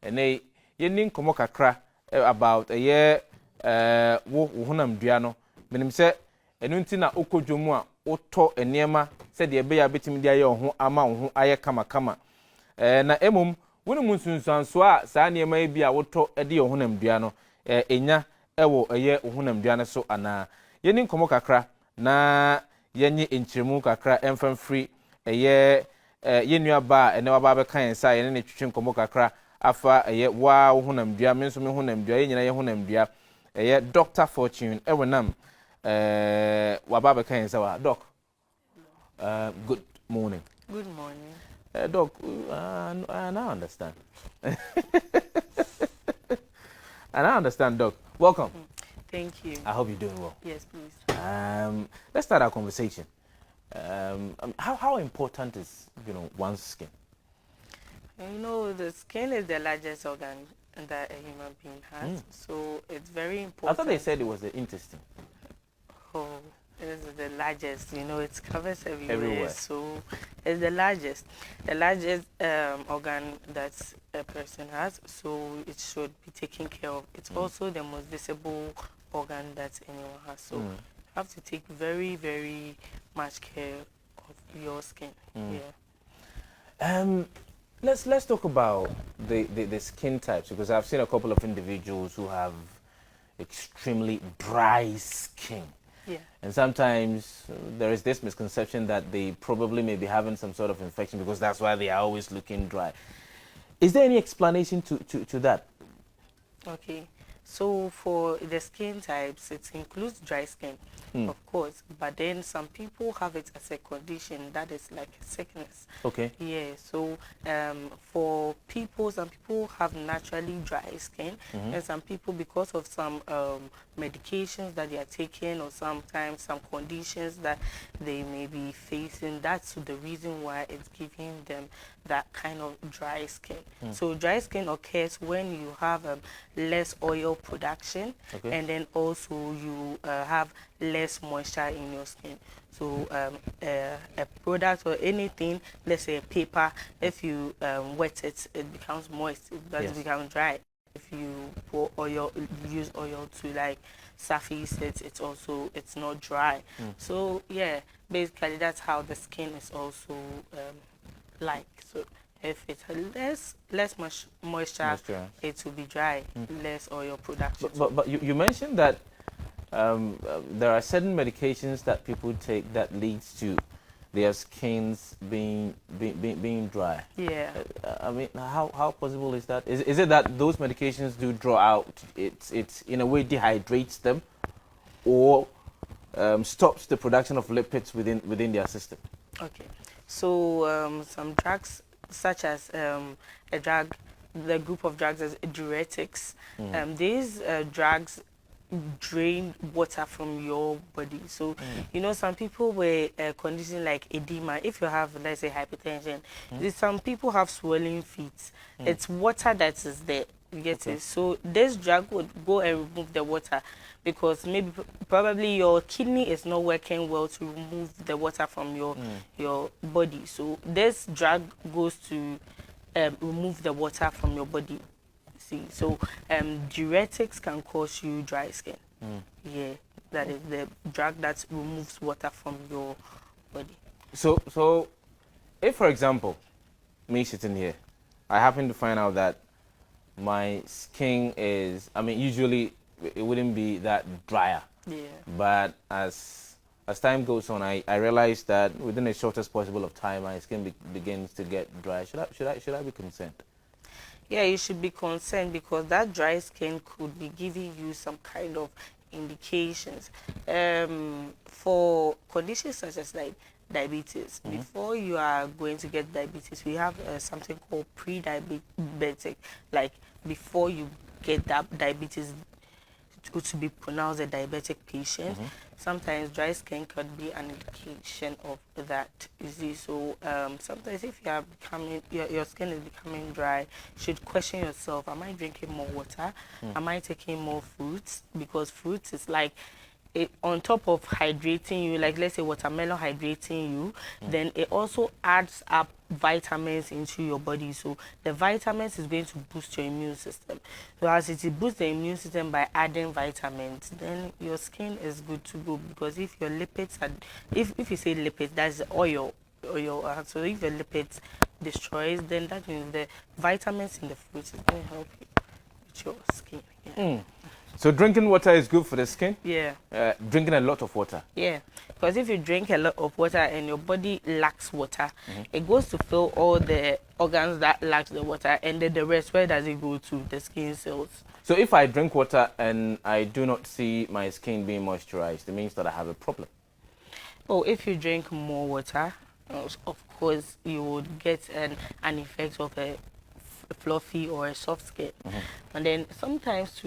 ene yenin komo kakra about a year wo honam dua no menim se enu nti na okodwomu a oto enema se de be ya betimi de aye ho ama ho aye kama kama na emom wonu munsunsanso a saa enema bi a woto de honam dua no enya ewo aye honam dua no so ana yenin komo kakra na yenye enchiremu kakra emfam free eye yenua ba ene waba be kan sa yene ne twetwe komo kakra afa eye wa honam dua me nso me honam dua yenyina ye honam dua eye Dr. Fortune ewenam waba be kan sa wa doc. Good morning. Good morning. Doc, I now understand. I now understand, Doc. Welcome. Thank you. I hope you're doing well. Yes, please. Let's start our conversation. How important is one's skin? The skin is the largest organ that a human being has, so it's very important. I thought they said it was the intestine. Oh, it is the largest. It covers everywhere. So it's the largest organ that a person has. So it should be taken care of. It's also the most visible organ that anyone has. So you have to take very, very much care of your skin. Yeah. Let's talk about the skin types, because I've seen a couple of individuals who have extremely dry skin. Yeah. And sometimes there is this misconception that they probably may be having some sort of infection because that's why they are always looking dry. Is there any explanation to that? Okay. So for the skin types, it includes dry skin, of course, but then some people have it as a condition that is like a sickness. Okay. Yeah. So for people, some people have naturally dry skin, and some people, because of some medications that they are taking, or sometimes some conditions that they may be facing, that's the reason why it's giving them that kind of dry skin. So dry skin occurs when you have less oil production, and then also you have less moisture in your skin. So a product or anything, let's say a paper, if you wet it, it becomes moist, it doesn't become dry. If you pour oil, use oil to like surface it, it's not dry. So yeah, basically that's how the skin is also like. So if it has less moisture, it will be dry, less oil production. But you mentioned that there are certain medications that people take that leads to their skins being dry. Yeah. I mean, how possible is that? Is it that those medications do draw out? It's in a way dehydrates them, or stops the production of lipids within their system? Okay. So some drugs, such as the group of drugs as diuretics, these drugs drain water from your body. So some people with conditions like edema, if you have, let's say, hypertension, some people have swelling feet. It's water that is there, you get it. So this drug would go and remove the water, because probably your kidney is not working well to remove the water from your body. So this drug goes to remove the water from your body. See, so diuretics can cause you dry skin. Yeah, that is the drug that removes water from your body. So if, for example, me sitting here, I happen to find out that my skin is, I mean, usually it wouldn't be that drier. Yeah. But as time goes on, I realize that within the shortest possible of time, my skin begins to get dry. Should I be concerned? Yeah, you should be concerned, because that dry skin could be giving you some kind of indications. For conditions such as like diabetes, before you are going to get diabetes, we have something called pre-diabetic. Like before you get that diabetes to be pronounced a diabetic patient, sometimes dry skin could be an indication of that. You see, so sometimes if you are becoming, your skin is becoming dry, you should question yourself: am I drinking more water? Am I taking more fruits? Because fruits is like it, on top of hydrating you, like let's say watermelon hydrating you, then it also adds up vitamins into your body. So the vitamins is going to boost your immune system. So as it boosts the immune system by adding vitamins, then your skin is good to go. Because if your lipids are, if you say lipids, that's oil. So if your lipids destroys, then that means the vitamins in the fruits is going to help you with your skin. Yeah. So drinking water is good for the skin? Yeah. Drinking a lot of water? Yeah. Because if you drink a lot of water and your body lacks water, it goes to fill all the organs that lack the water, and then the rest, where does it go to? The skin cells. So if I drink water and I do not see my skin being moisturized, it means that I have a problem? Oh, if you drink more water, of course, you would get an effect of a fluffy or a soft skin. And then sometimes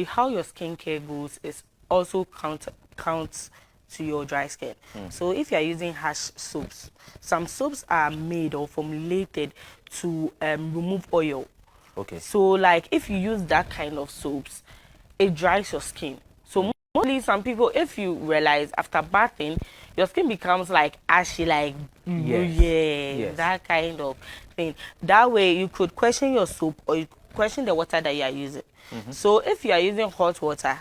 how your skincare goes is also counts to your dry skin. So if you are using harsh soaps, some soaps are made or formulated to remove oil. Okay. So like if you use that kind of soaps, it dries your skin. So mostly some people, if you realize after bathing, your skin becomes like ashy, like Yes. that kind of thing. That way you could question your soap, or you question the water that you are using. So if you are using hot water,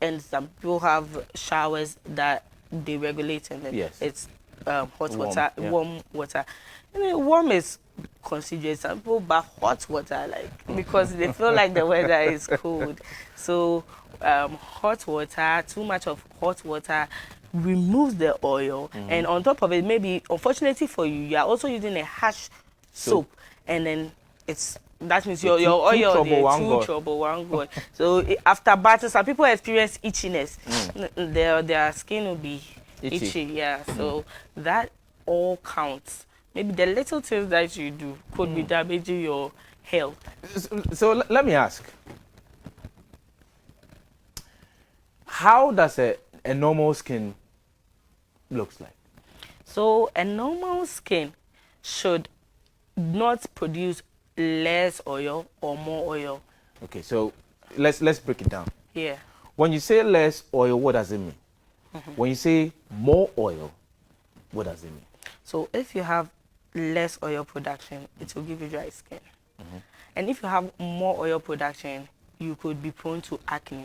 and some people have showers that they regulate, and then it's hot water, warm water. And then warm is considered. Some people bath hot water, like because they feel like the weather is cold. So hot water, too much of hot water removes the oil, and on top of it, maybe unfortunately for you, you are also using a harsh soap, and then that means your oil two trouble one God. So after bathing, some people experience itchiness. Their skin will be itchy. Yeah. So that all counts. Maybe the little things that you do could be damaging your health. So let me ask, how does a normal skin looks like? So a normal skin should not produce less oil or more oil. Okay, so let's break it down. Yeah. When you say less oil, what does it mean? When you say more oil, what does it mean? So if you have less oil production, it will give you dry skin. And if you have more oil production, you could be prone to acne,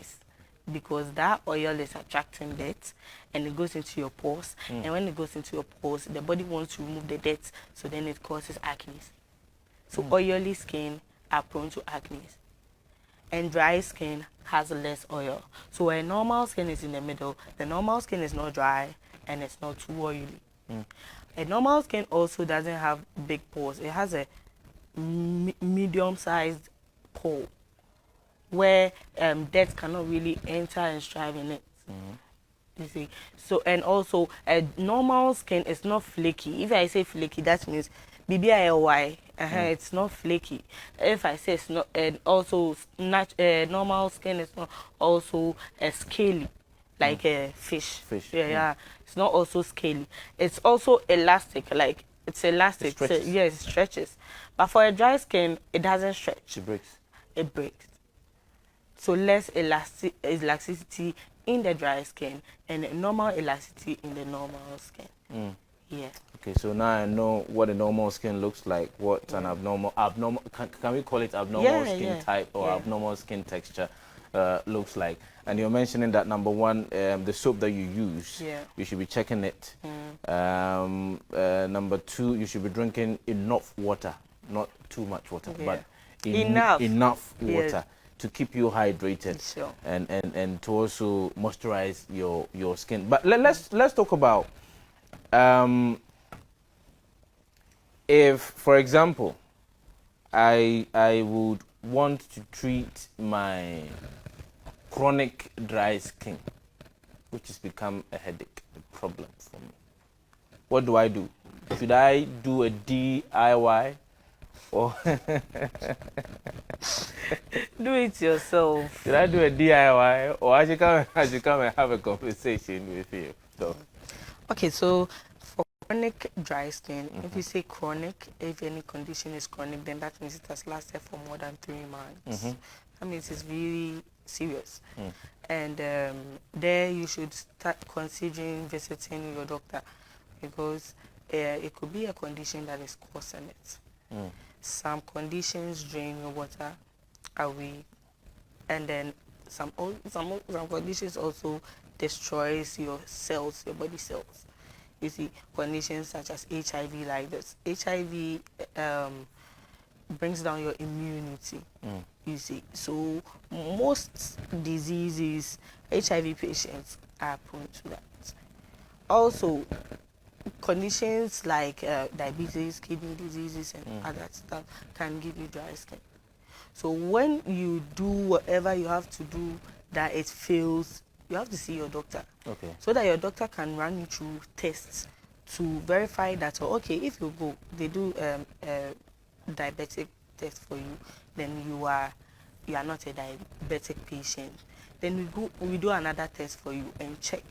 because that oil is attracting dirt and it goes into your pores. And when it goes into your pores, the body wants to remove the dirt, so then it causes acne. So oily skin are prone to acne, and dry skin has less oil. So a normal skin is in the middle. The normal skin is not dry and it's not too oily. A normal skin also doesn't have big pores. It has a medium-sized pore where dirt cannot really enter and strive in it. You see. So, and also a normal skin is not flaky. If I say flaky, that means BBILY. It's not flaky. If I say it's not, and also normal skin is not also scaly, like a fish. Yeah. It's not also scaly. It's also elastic, like it's elastic. It stretches. But for a dry skin, it doesn't stretch. It breaks. So less elasticity in the dry skin and normal elasticity in the normal skin. Yeah. Okay, so now I know what a normal skin looks like. What an abnormal can we call it abnormal skin type or abnormal skin texture looks like? And you're mentioning that number one, the soap that you use, you should be checking it. Number two, you should be drinking enough water, not too much water, but enough water to keep you hydrated and to also moisturize your skin. But let's talk about if, for example, I would want to treat my chronic dry skin, which has become a headache, a problem for me. What do I do? Should I do a DIY or do it yourself? Should I do a DIY or I should come and have a conversation with you? So. Okay, so for chronic dry skin, if you say chronic, if any condition is chronic, then that means it has lasted for more than 3 months. That means it's really serious. And there you should start considering visiting your doctor, because it could be a condition that is causing it. Some conditions drain your water away, and then some conditions also destroys your cells, your body cells. You see, conditions such as HIV like this. HIV brings down your immunity. You see, so most diseases, HIV patients are prone to that. Also, conditions like diabetes, kidney diseases, and other stuff can give you dry skin. So when you do whatever you have to do that it fails, you have to see your doctor. Okay. So that your doctor can run you through tests to verify that, okay, if you go, they do diabetic test for you, then you are not a diabetic patient. Then we do another test for you and check.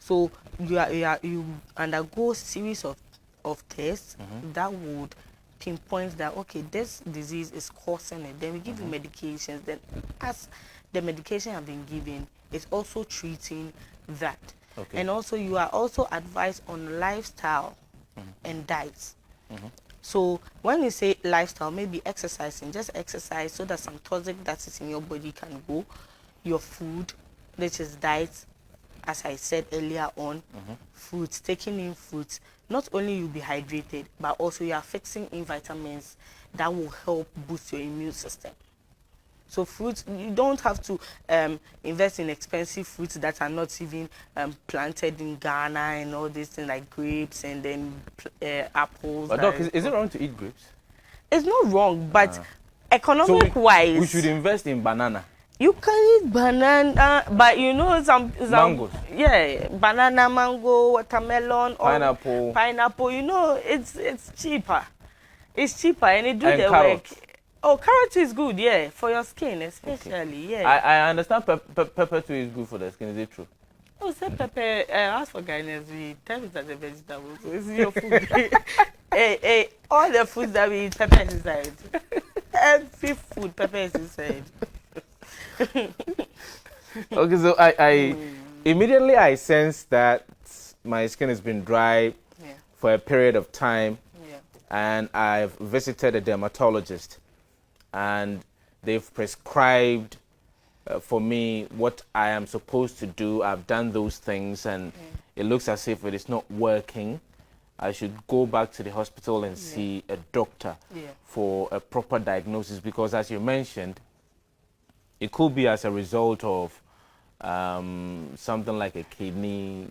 So you undergo series of tests that would pinpoint that, okay, this disease is causing it. Then we give you medications. Then as the medication have been given, it's also treating that. Okay. And also you are also advised on lifestyle and diet. So when you say lifestyle, maybe exercising, just exercise so that some toxic that is in your body can go. Your food, which is diet, as I said earlier on, fruits, taking in fruits, not only you'll be hydrated, but also you are fixing in vitamins that will help boost your immune system. So fruits, you don't have to invest in expensive fruits that are not even planted in Ghana and all these things like grapes and then apples. But Doc, is it wrong to eat grapes? It's not wrong, but economic-wise... So we should invest in banana. You can eat banana, but you know some mangoes. Yeah, banana, mango, watermelon, pineapple. You know, it's cheaper. It's cheaper and it do the carrots. work. Oh, carrot is good, yeah, for your skin especially, yeah. I understand pepper too is good for the skin. Is it true? Oh, say pepper. As for Ghanaians, we term it as a vegetable, so it's your food. hey, all the foods that we eat, pepper is inside. Every food, pepper is inside. Okay, so I immediately I sense that my skin has been dry for a period of time, and I've visited a dermatologist, and they've prescribed for me what I am supposed to do. I've done those things, and it looks as if it is not working. I should go back to the hospital and see a doctor for a proper diagnosis, because as you mentioned, it could be as a result of something like a kidney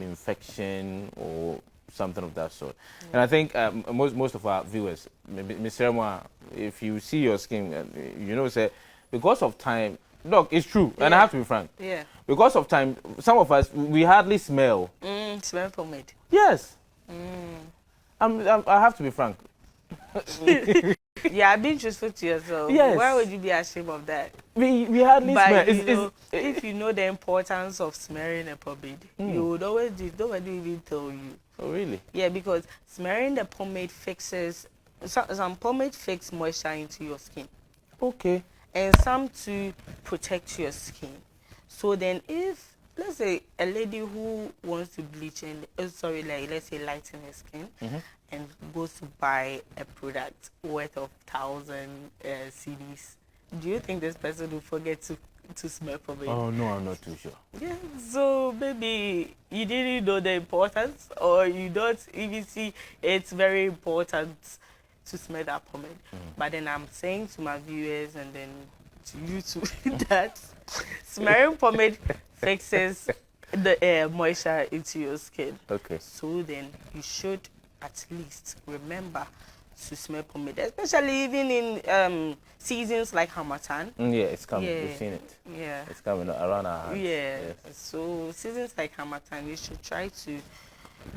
infection or something of that sort. And I think most of our viewers, Ms. Seremwa, if you see your skin, you know, say, because of time, Doc, it's true, and I have to be frank. Yeah. Because of time, some of us, we hardly smell. Smell pomade. Yes. I have to be frank. Yeah, be truthful to yourself. Yes. Why would you be ashamed of that? We hardly smell. If you know the importance of smearing a pomade, you would always do it. Nobody even tell you. Oh, really? Yeah, because smearing the pomade fixes, some pomade fix moisture into your skin. Okay. And some to protect your skin. So then if, let's say, a lady who wants to bleach and, let's say lighten her skin, and goes to buy a product worth of 1,000 cedis, do you think this person will forget to smell pomade? Oh, no, I'm not too sure. Yeah, so maybe you didn't know the importance, or you don't even see it's very important to smell that pomade. But then I'm saying to my viewers and then to you too that smearing pomade fixes the moisture into your skin. Okay. So then you should at least remember to smell pomade, especially even in seasons like Harmattan. Yeah, it's coming. Yeah. We've seen it. Yeah. It's coming around our hands. Yeah. Yes. So seasons like Harmattan, you should try to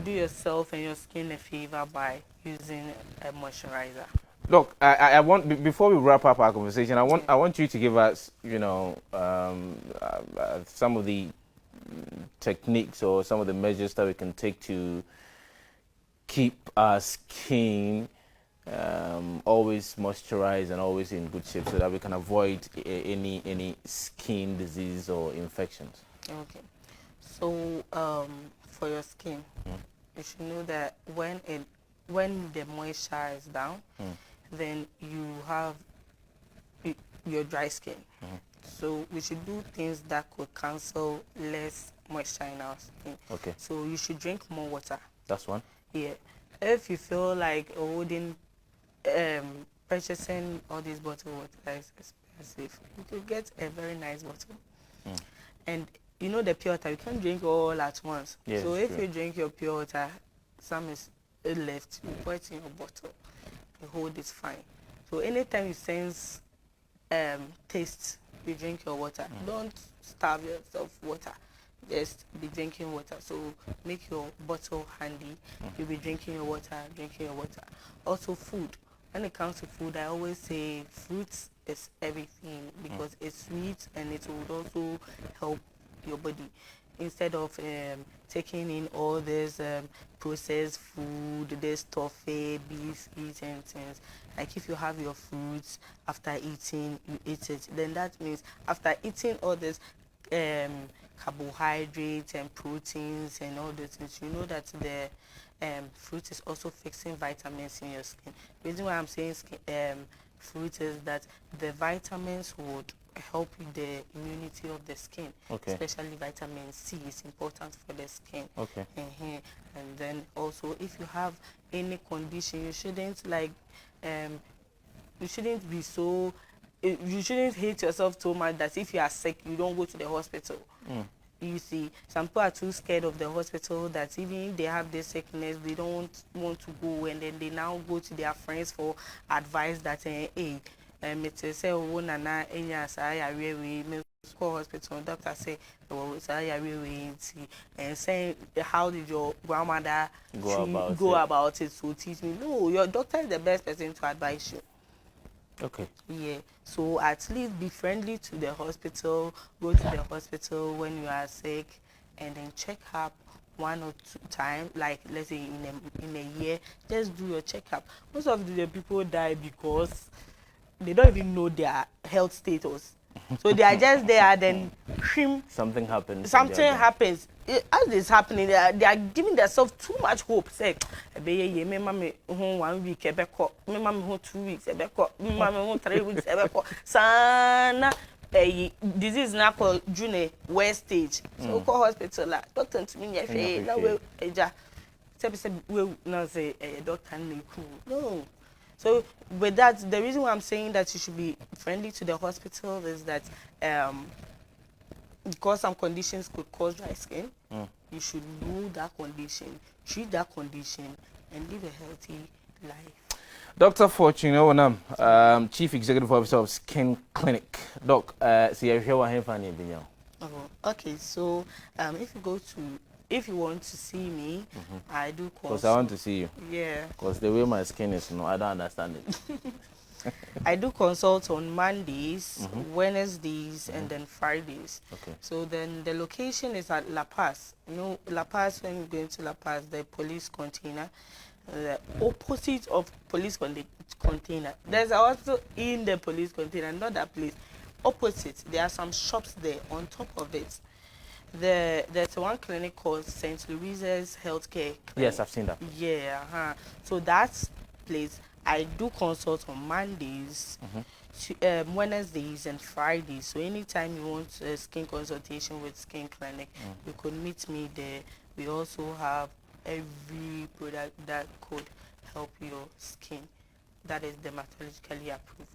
do yourself and your skin a favor by using a moisturizer. Look, I want, before we wrap up our conversation, I want you to give us, some of the techniques or some of the measures that we can take to keep our skin always moisturized and always in good shape so that we can avoid any skin disease or infections? Okay. So for your skin, you should know that when the moisture is down, then you have your dry skin. So we should do things that could cancel less moisture in our skin. Okay. So you should drink more water. That's one. Yeah. If you feel like holding, purchasing all these bottled water is expensive, you could get a very nice bottle. And you know the pure water, you can't drink all at once. Yes, so if true. you drink your pure water, some is left, you put it in your bottle, you hold it fine. So anytime you sense taste, you drink your water. Don't starve yourself water. Just be drinking water. So make your bottle handy. You'll be drinking your water, drinking your water. Also food. When it comes to food, I always say fruits is everything because it's sweet and it will also help your body. Instead of taking in all this processed food, this toffee, biscuits and things. Like if you have your fruits after eating, you eat it. Then that means after eating all this carbohydrates and proteins and all those things, you know that the fruit is also fixing vitamins in your skin. The reason why I'm saying fruit is that the vitamins would help with the immunity of the skin. Okay. Especially vitamin C is important for the skin. Okay. And then also if you have any condition, you shouldn't you shouldn't be so you shouldn't hate yourself so much that if you are sick you don't go to the hospital. You see, some people are too scared of the hospital that even if they have this sickness, they don't want to go, and then they now go to their friends for advice that, hey, me say, oh, nana, enya, saya, we go hospital. Doctor say, oh, saya, we and saying, how did your grandmother go about it? So teach me. No, your doctor is the best person to advise you. Okay. Yeah. So at least be friendly to the hospital. Go to the hospital when you are sick, and then check up 1 or 2 times. Like let's say in a year, just do your checkup. Most of the people die because they don't even know their health status. So they are just there, then something happens. Something happens. As this happening, they are giving themselves too much hope. Say, me mama 1 week, me mama 2 weeks, me mama 3 weeks, sana disease now called June West stage. So call hospital. Doctor to me, say doctor no. So with that, the reason why I'm saying that you should be friendly to the hospital is that because some conditions could cause dry skin, you should know that condition, treat that condition, and live a healthy life. Dr. Fortune Owenam, Chief Executive Officer of Skin Clinic. Doc, okay, so if you want to see me, I do consult. Because I want to see you. Yeah. Because the way my skin is, I don't understand it. I do consult on Mondays, Wednesdays, and then Fridays. Okay. So then the location is at La Paz. You know, La Paz, when you're going to La Paz, the police container, the opposite of police container. There's also in the police container, not that place. Opposite, there are some shops there on top of it. There's one clinic called St. Louise's Healthcare Clinic. Yes, I've seen that. Yeah, So that place, I do consult on Mondays, Wednesdays, and Fridays. So anytime you want a skin consultation with Skin Clinic, you could meet me there. We also have every product that could help your skin that is dermatologically approved.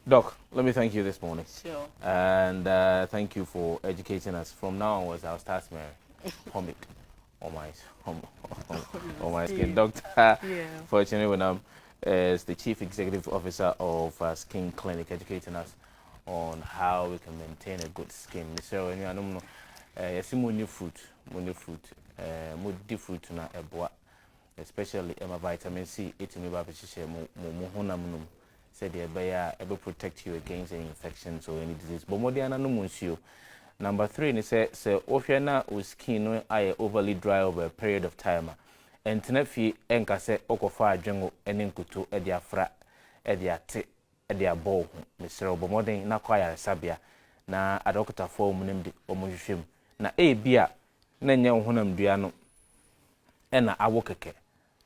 Doc, let me thank you this morning. Sure. And thank you for educating us. From now onwards, I'll start my comic on my skin. Dr. Fortune Owenam is the Chief Executive Officer of Skin Clinic, educating us on how we can maintain a good skin. So, I don't know, money fruit, na eboa, especially vitamin C. It me ba said the protect you against any infections or any disease. But more than no. Number 3, they say, if you're not with skin overly dry over a period of time, entena fie enka se okofa adwengo ene nkuto de afra de ate de abɔ ho mesrɛ obomoden na kwa yaresabea na adokta fo mu nim de omohwehwem na ebia na nya honam dua no ena awo keke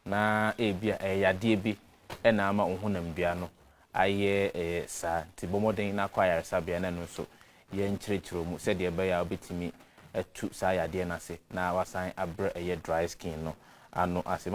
na ebia yade bi ena ama honam dua no aye sa ti bomoden na kwa yaresabea na no so ye nkyerɛkyerɛ mu sɛ de ɛbɛya obetimi atu sa yade na se na wasan abrɛ dry skin no ano ase